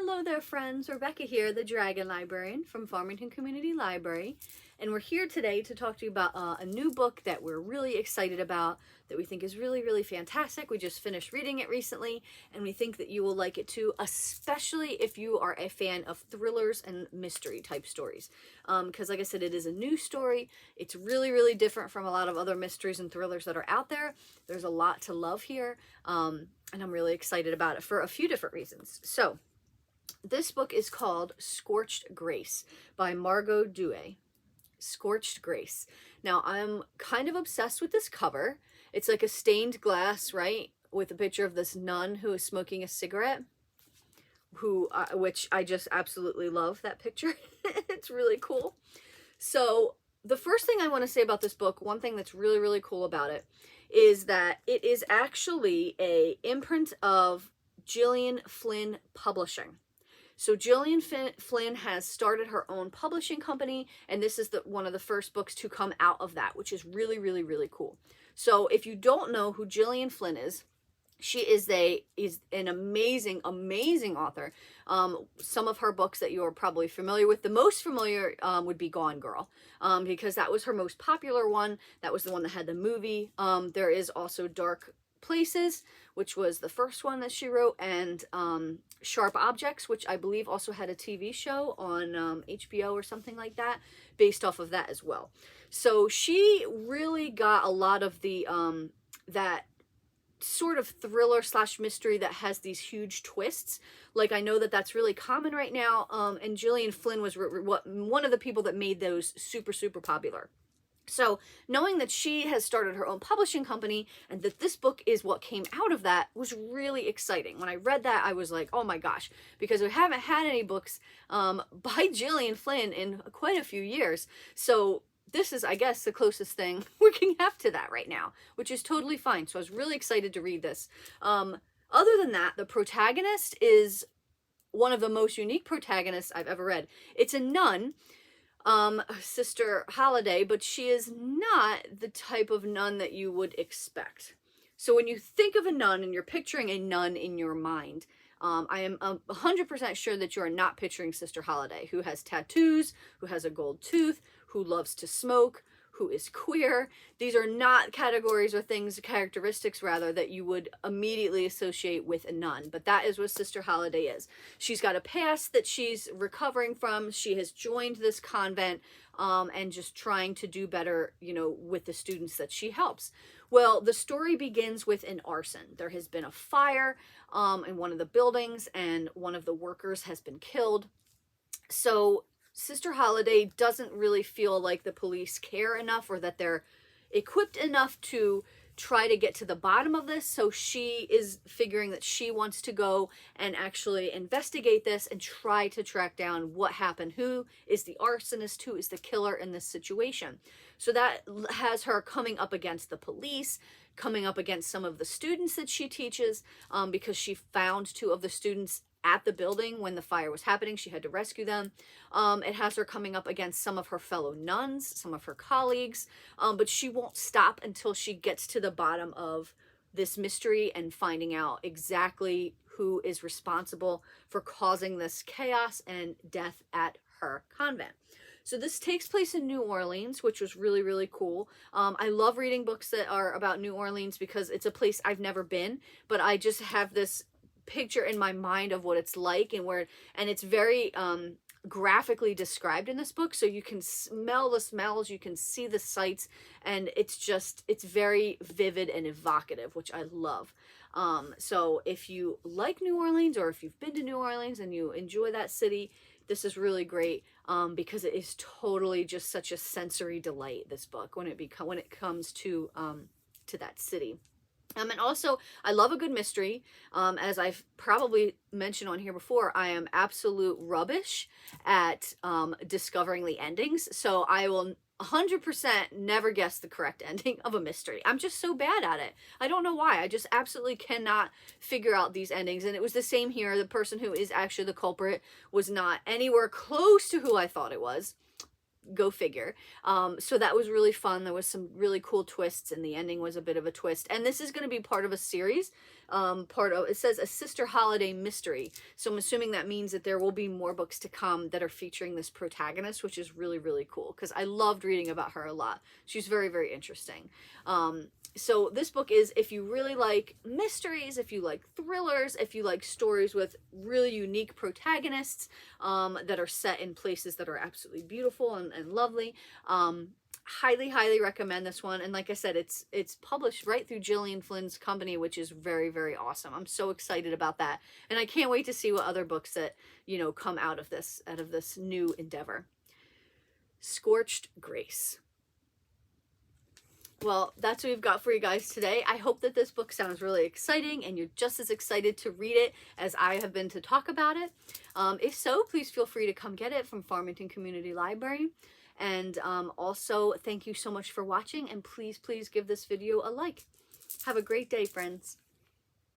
Hello there, friends. Rebecca here, the Dragon Librarian from Farmington Community Library. And we're here today to talk to you about a new book that we're really excited about, that we think is really, really fantastic. We just finished reading it recently, and we think that you will like it too, especially if you are a fan of thrillers and mystery type stories. Because like I said, it is a new story. It's really, really different from a lot of other mysteries and thrillers that are out there. There's a lot to love here, and I'm really excited about it for a few different reasons. So, this book is called Scorched Grace by Margot Douaihy. Scorched Grace. Now, I'm kind of obsessed with this cover. It's like a stained glass, right? With a picture of this nun who is smoking a cigarette. Which I just absolutely love that picture. It's really cool. So, the first thing I want to say about this book, one thing that's really, really cool about it, is that it is actually an imprint of Gillian Flynn Publishing. So Gillian Flynn has started her own publishing company, and this is one of the first books to come out of that, which is really, really, really cool. So if you don't know who Gillian Flynn is, she is an amazing, amazing author. Some of her books that you're probably familiar with, the most familiar would be Gone Girl, because that was her most popular one. That was the one that had the movie. There is also Dark Places, which was the first one that she wrote, and Sharp Objects, which I believe also had a TV show on HBO or something like that, based off of that as well. So she really got a lot of the that sort of thriller slash mystery that has these huge twists. Like, I know that that's really common right now, and Gillian Flynn was one of the people that made those super, super popular. So knowing that she has started her own publishing company and that this book is what came out of that was really exciting. When I read that, I was like, oh my gosh, because we haven't had any books by Gillian Flynn in quite a few years. So this is, I guess, the closest thing we can have to that right now, which is totally fine. So I was really excited to read this. Other than that, the protagonist is one of the most unique protagonists I've ever read. It's a nun, Sister Holiday, but she is not the type of nun that you would expect. So when you think of a nun and you're picturing a nun in your mind, I am 100% sure that you are not picturing Sister Holiday, who has tattoos, who has a gold tooth, who loves to smoke, who is queer. These are not categories or characteristics rather, that you would immediately associate with a nun. But that is what Sister Holiday is. She's got a past that she's recovering from. She has joined this convent and just trying to do better, with the students that she helps. Well, the story begins with an arson. There has been a fire in one of the buildings, and one of the workers has been killed. So Sister Holiday doesn't really feel like the police care enough, or that they're equipped enough to try to get to the bottom of this. So she is figuring that she wants to go and actually investigate this and try to track down what happened. Who is the arsonist? Who is the killer in this situation? So that has her coming up against the police, coming up against some of the students that she teaches, because she found two of the students at the building when the fire was happening. She had to rescue them. It has her coming up against some of her fellow nuns, some of her colleagues, but she won't stop until she gets to the bottom of this mystery and finding out exactly who is responsible for causing this chaos and death at her convent. So this takes place in New Orleans, which was really, really cool. I love reading books that are about New Orleans because it's a place I've never been, but I just have this picture in my mind of what it's like, and it's very graphically described in this book, so you can smell the smells, you can see the sights, and it's very vivid and evocative, which I love. So if you like New Orleans, or if you've been to New Orleans and you enjoy that city, this is really great, because it is totally just such a sensory delight, this book, when it comes to that city. And also, I love a good mystery. As I've probably mentioned on here before, I am absolute rubbish at discovering the endings. So I will 100% never guess the correct ending of a mystery. I'm just so bad at it. I don't know why. I just absolutely cannot figure out these endings. And it was the same here. The person who is actually the culprit was not anywhere close to who I thought it was. Go figure. So that was really fun. There was some really cool twists, and the ending was a bit of a twist. And this is going to be part of a series part of, it says a sister holiday mystery. So I'm assuming that means that there will be more books to come that are featuring this protagonist, which is really, really cool because I loved reading about her a lot. She's very, very interesting. So this book is, if you really like mysteries, if you like thrillers, if you like stories with really unique protagonists that are set in places that are absolutely beautiful and lovely, highly, highly recommend this one. And like I said, it's published right through Gillian Flynn's company, which is very, very awesome. I'm so excited about that. And I can't wait to see what other books that, you know, come out of this new endeavor. Scorched Grace. Well, that's what we've got for you guys today. I hope that this book sounds really exciting and you're just as excited to read it as I have been to talk about it. If so, please feel free to come get it from Farmington Community Library. And also, thank you so much for watching, and please, please give this video a like. Have a great day, friends.